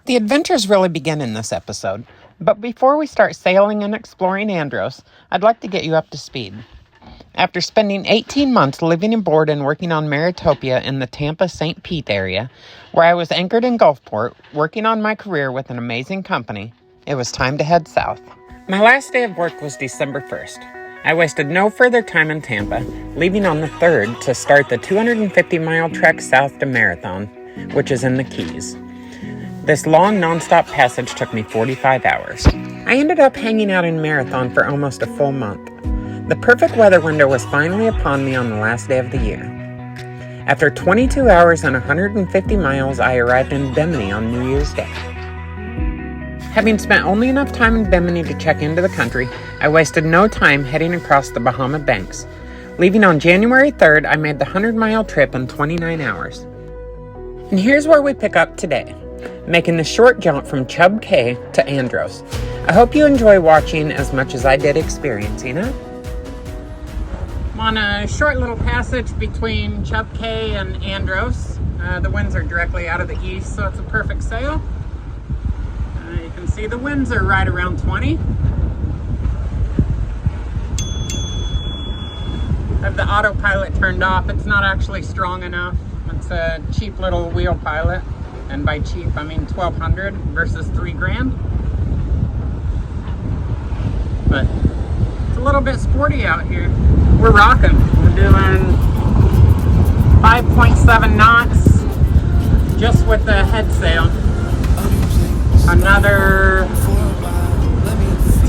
The adventures really begin in this episode, but before we start sailing and exploring Andros, I'd like to get you up to speed. After spending 18 months living aboard and working on Maritopia in the Tampa-St. Pete area, where I was anchored in Gulfport, working on my career with an amazing company, it was time to head south. My last day of work was December 1st. I wasted no further time in Tampa, leaving on the 3rd to start the 250-mile trek south to Marathon, which is in the Keys. This long, nonstop passage took me 45 hours. I ended up hanging out in Marathon for almost a full month. The perfect weather window was finally upon me on the last day of the year. After 22 hours and 150 miles, I arrived in Bimini on New Year's Day. Having spent only enough time in Bimini to check into the country, I wasted no time heading across the Bahama Banks. Leaving on January 3rd, I made the 100-mile trip in 29 hours. And here's where we pick up today, making the short jump from Chub Cay to Andros. I hope you enjoy watching as much as I did experiencing it. I'm on a short little passage between Chub Cay and Andros. The winds are directly out of the east, so it's a perfect sail. You can see the winds are right around 20. I have the autopilot turned off. It's not actually strong enough. It's a cheap little wheel pilot. And by cheap, I mean $1,200 versus $3,000. But it's a little bit sporty out here. We're rocking. We're doing 5.7 knots just with the head sail. Another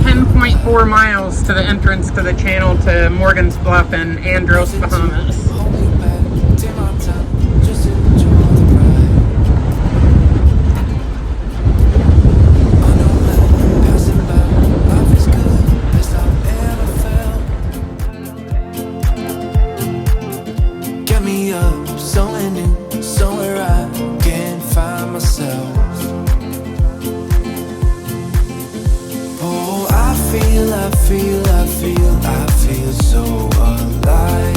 10.4 miles to the entrance to the channel to Morgan's Bluff and Andros Bahamas. I feel so alive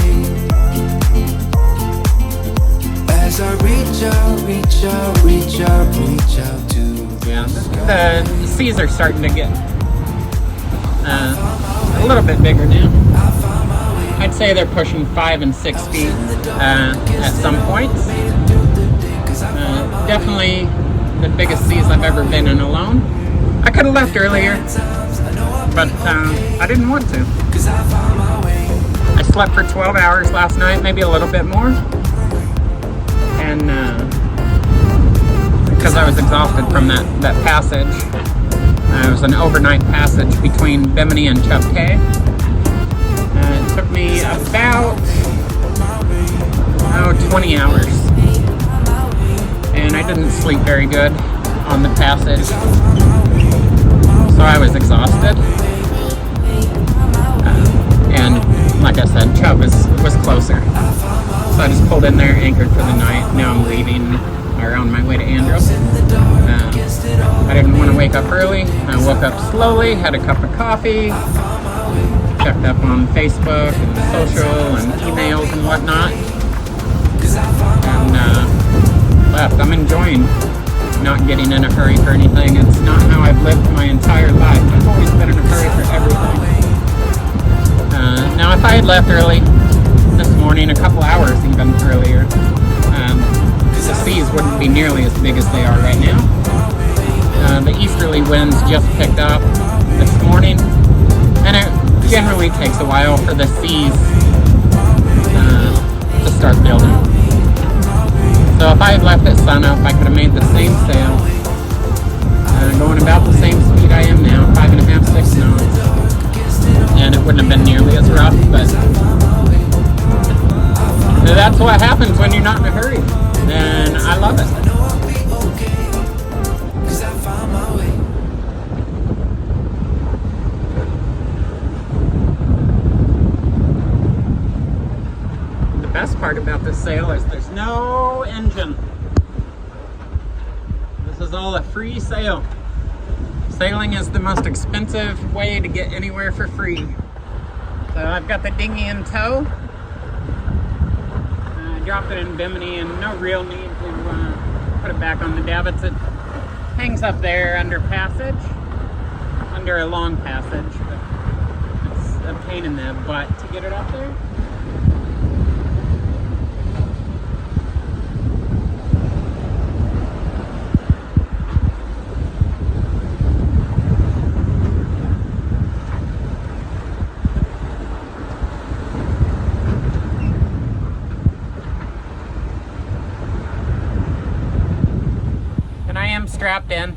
as I reach out to. Yeah, the seas are starting to get a little bit bigger now. I'd say they're pushing 5 and 6 feet at some points. Definitely the biggest seas I've ever been in alone. I could have left earlier, but I didn't want to. I slept for 12 hours last night, maybe a little bit more. And because I was exhausted from that passage. It was an overnight passage between Bimini and Chub Cay. It took me about 20 hours. And I didn't sleep very good on the passage. So I was exhausted. And like I said, Chub was closer. So I just pulled in there, anchored for the night. Now I'm leaving, or on my way to Andros. I didn't want to wake up early. I woke up slowly, had a cup of coffee, checked up on Facebook and social and emails and whatnot, and left. I'm enjoying not getting in a hurry for anything. It's not how I've lived my entire life. I've always been in a hurry for everything. Now if I had left early this morning, a couple hours even earlier, the seas wouldn't be nearly as big as they are right now. The easterly winds just picked up this morning, and it generally takes a while for the seas to start building. So if I had left at sunup, I could have made the same sail, going about the same speed I am now, 5.5, 6 knots, and it wouldn't have been nearly as rough, but that's what happens when you're not in a hurry, and I love it. The best part about this sail is there's no engine. This is all a free sail. Sailing is the most expensive way to get anywhere for free. So I've got the dinghy in tow. I dropped it in Bimini and no real need to put it back on the davits. hangs up there under a long passage, but it's a pain in the butt to get it up there. Strapped in.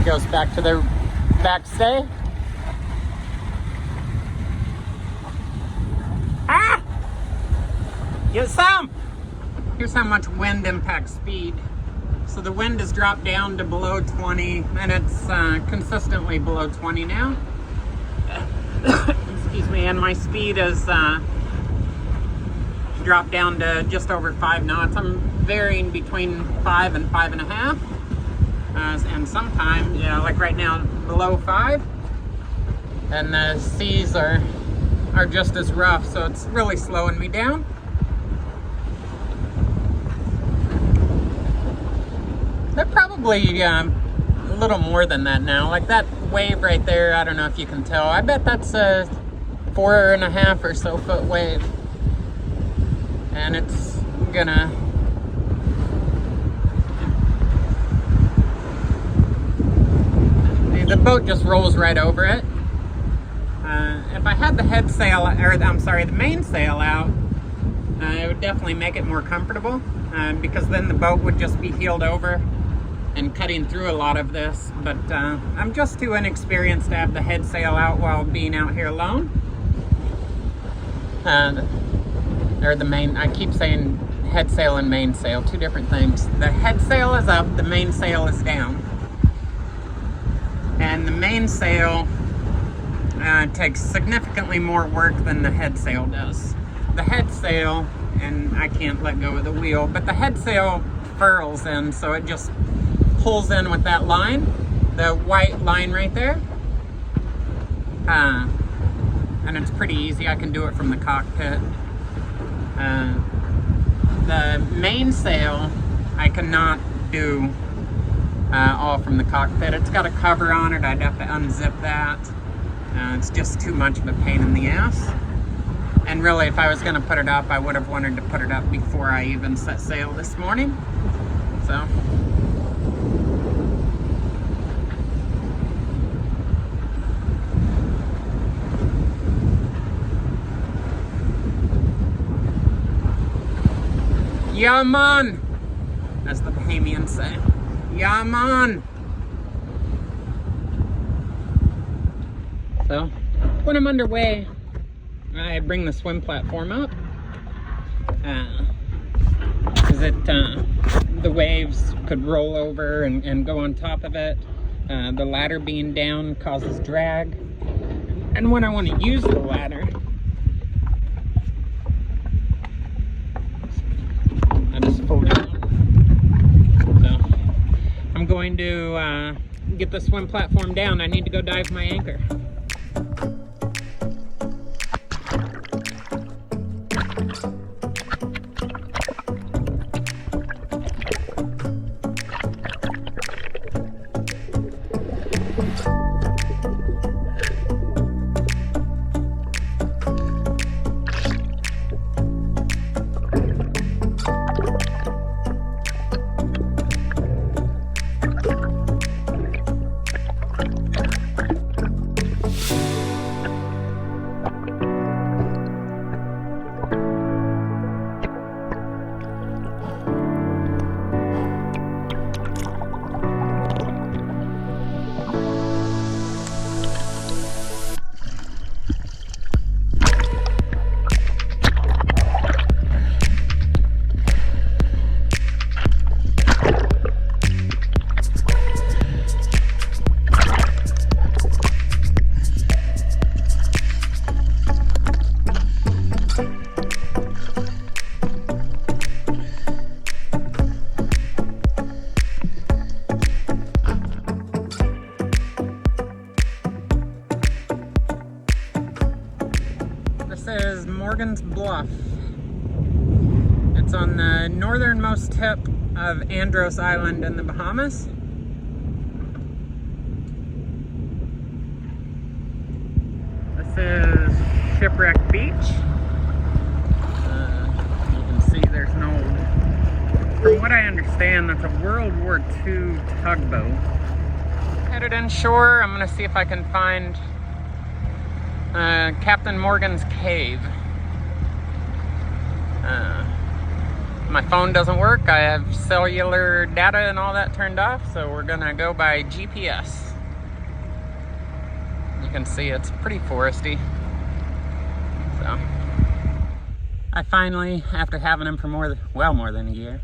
Goes back to the back stay. Ah! Get some! Here's how much wind impacts speed. So the wind has dropped down to below 20, and it's consistently below 20 now. Excuse me, and my speed is dropped down to just over 5 knots. I'm varying between 5 and 5.5, and sometimes, like right now, below 5, and the seas are just as rough, so it's really slowing me down. They're probably a little more than that now. Like that wave right there, I don't know if you can tell. I bet that's a 4.5 or so foot wave. And it's gonna the boat just rolls right over it. If I had the head sail, the main sail out, it would definitely make it more comfortable, because then the boat would just be heeled over and cutting through a lot of this. But I'm just too inexperienced to have the head sail out while being out here alone. Or the main, I keep saying head sail and main sail, two different things. The head sail is up, the main sail is down. And the main sail takes significantly more work than the head sail does. The head sail, and I can't let go of the wheel, but the head sail furls in, so it just pulls in with that line, the white line right there. And it's pretty easy, I can do it from the cockpit. The mainsail I cannot do all from the cockpit. It's got a cover on it. I'd have to unzip that. It's just too much of a pain in the ass. And really, if I was going to put it up, I would have wanted to put it up before I even set sail this morning. So yeah, man, as the Bahamians say. Yeah, man. So, when I'm underway, I bring the swim platform up. Because the waves could roll over and go on top of it. The ladder being down causes drag. And when I want to use the ladder, I just fold it up. So I'm going to get the swim platform down. I need to go dive my anchor. Bluff. It's on the northernmost tip of Andros Island in the Bahamas. This is Shipwreck Beach. You can see there's no, from what I understand, that's a World War II tugboat. Headed inshore. I'm gonna see if I can find Captain Morgan's cave. My phone doesn't work. I have cellular data and all that turned off, so we're gonna go by GPS. You can see it's pretty foresty. So I finally, after having them for more than a year,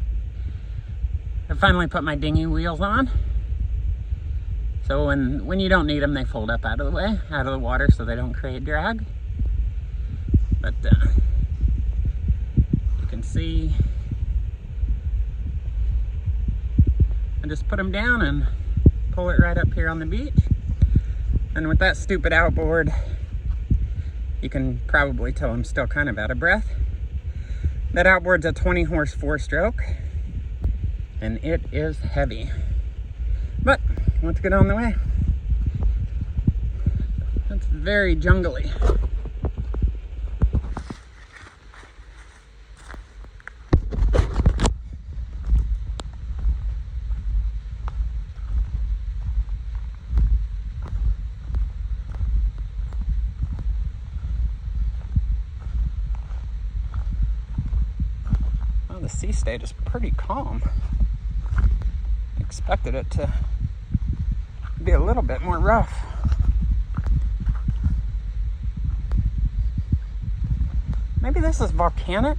I finally put my dinghy wheels on. So when you don't need them, they fold up out of the way, out of the water, so they don't create drag. But you can see, I just put them down and pull it right up here on the beach. And with that stupid outboard, you can probably tell I'm still kind of out of breath. That outboard's a 20 horse 4-stroke, and it is heavy. But let's get on the way. It's very jungly. Well, the sea state is pretty calm. Expected it to be a little bit more rough. Maybe this is volcanic.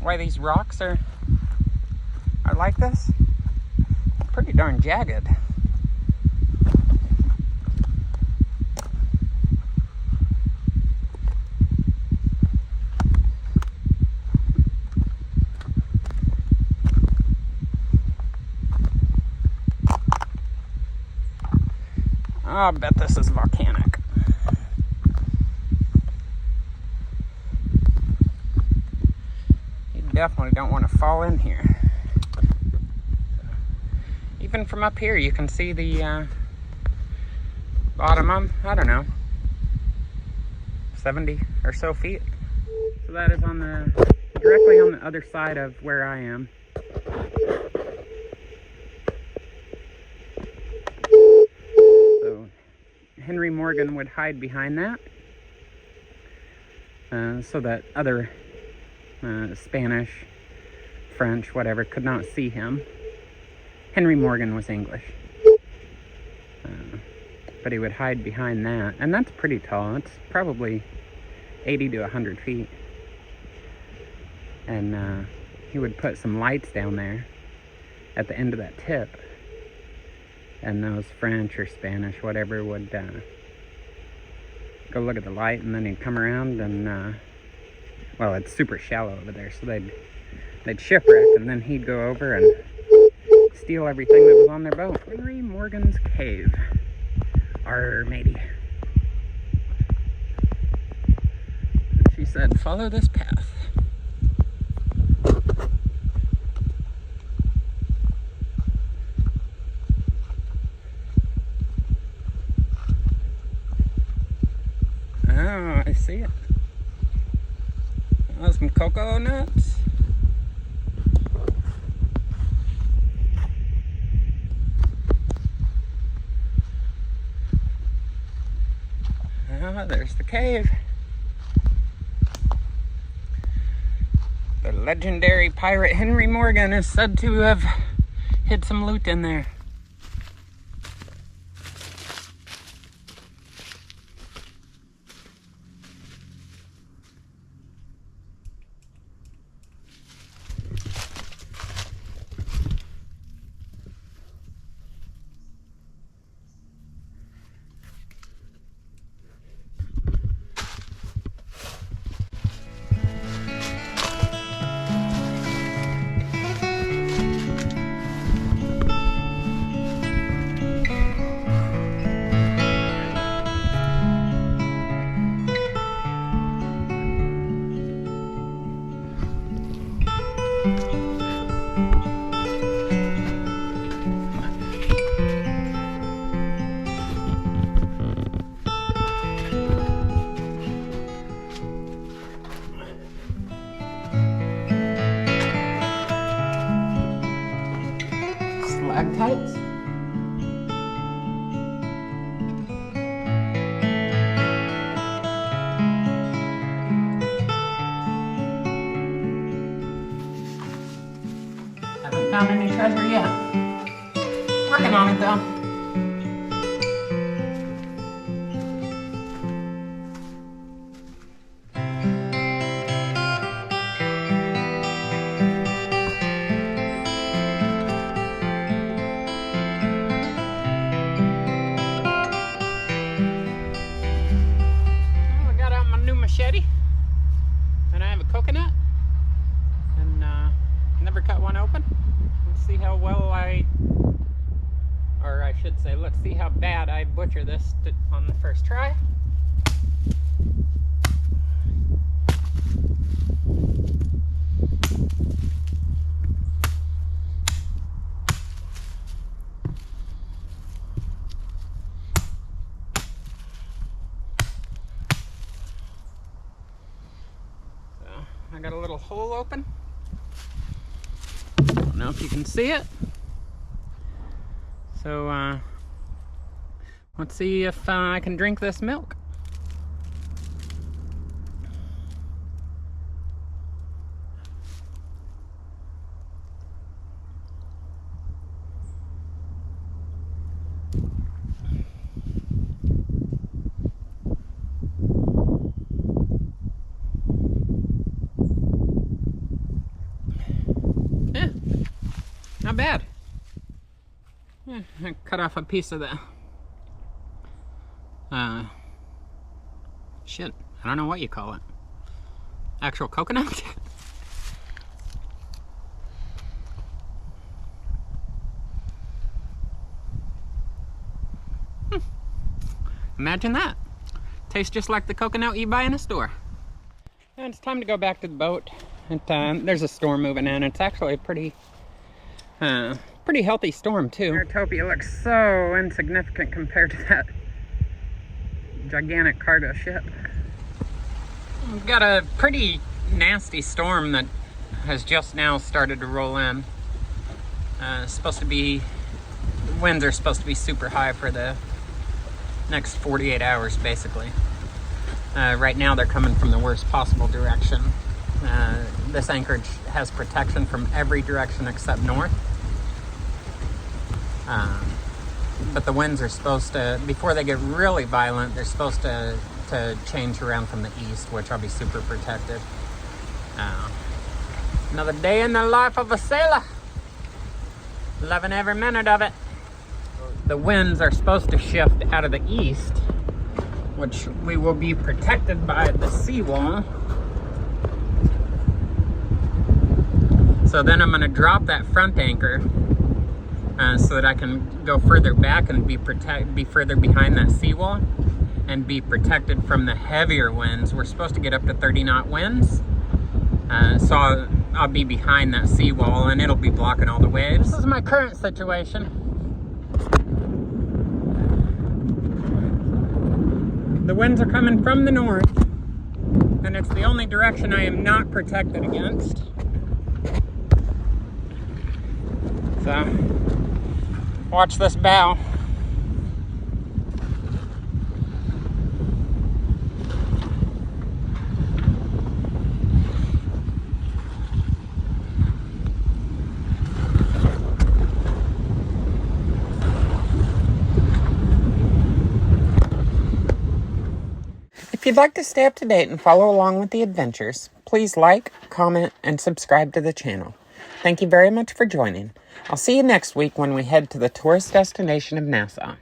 Why these rocks are like this. Pretty darn jagged. I'll bet this is volcanic. You definitely don't want to fall in here. Even from up here, you can see the bottom of, I don't know, 70 or so feet. So that is directly on the other side of where I am. Henry Morgan would hide behind that so that other Spanish, French, whatever, could not see him. Henry Morgan was English. But he would hide behind that. And that's pretty tall. It's probably 80 to 100 feet. And he would put some lights down there at the end of that tip. And those French or Spanish, whatever, would go look at the light, and then he'd come around and, well, it's super shallow over there, so they'd shipwreck, and then he'd go over and steal everything that was on their boat. Henry Morgan's cave. Arr, matey. She said, follow this path. Oh, I see it. Oh, some cocoa nuts. Oh, there's the cave. The legendary pirate Henry Morgan is said to have hid some loot in there. stalactites. Haven't found any treasure yet. Working on it though. Machete, and I have a coconut, and never cut one open. Let's see how well or I should say, let's see how bad I butcher this on the first try. I got a little hole open. I don't know if you can see it. So let's see if I can drink this milk. Not bad. I cut off a piece of the shit, I don't know what you call it. Actual coconut? Imagine that. Tastes just like the coconut you buy in a store. And it's time to go back to the boat. There's a storm moving in. It's actually a pretty healthy storm too. Maritopia looks so insignificant compared to that gigantic cargo ship. We've got a pretty nasty storm that has just now started to roll in. The winds are supposed to be super high for the next 48 hours basically. Right now they're coming from the worst possible direction. This anchorage has protection from every direction except north. But the winds are supposed to, before they get really violent, they're supposed to change around from the east, which I'll be super protected. Another day in the life of a sailor. Loving every minute of it. The winds are supposed to shift out of the east, which we will be protected by the seawall. So then I'm going to drop that front anchor so that I can go further back and be further behind that seawall and be protected from the heavier winds. We're supposed to get up to 30 knot winds. So I'll be behind that seawall and it'll be blocking all the waves. This is my current situation. The winds are coming from the north, and it's the only direction I am not protected against. So, watch this bow. If you'd like to stay up to date and follow along with the adventures, please like, comment, and subscribe to the channel. Thank you very much for joining. I'll see you next week when we head to the tourist destination of Nassau.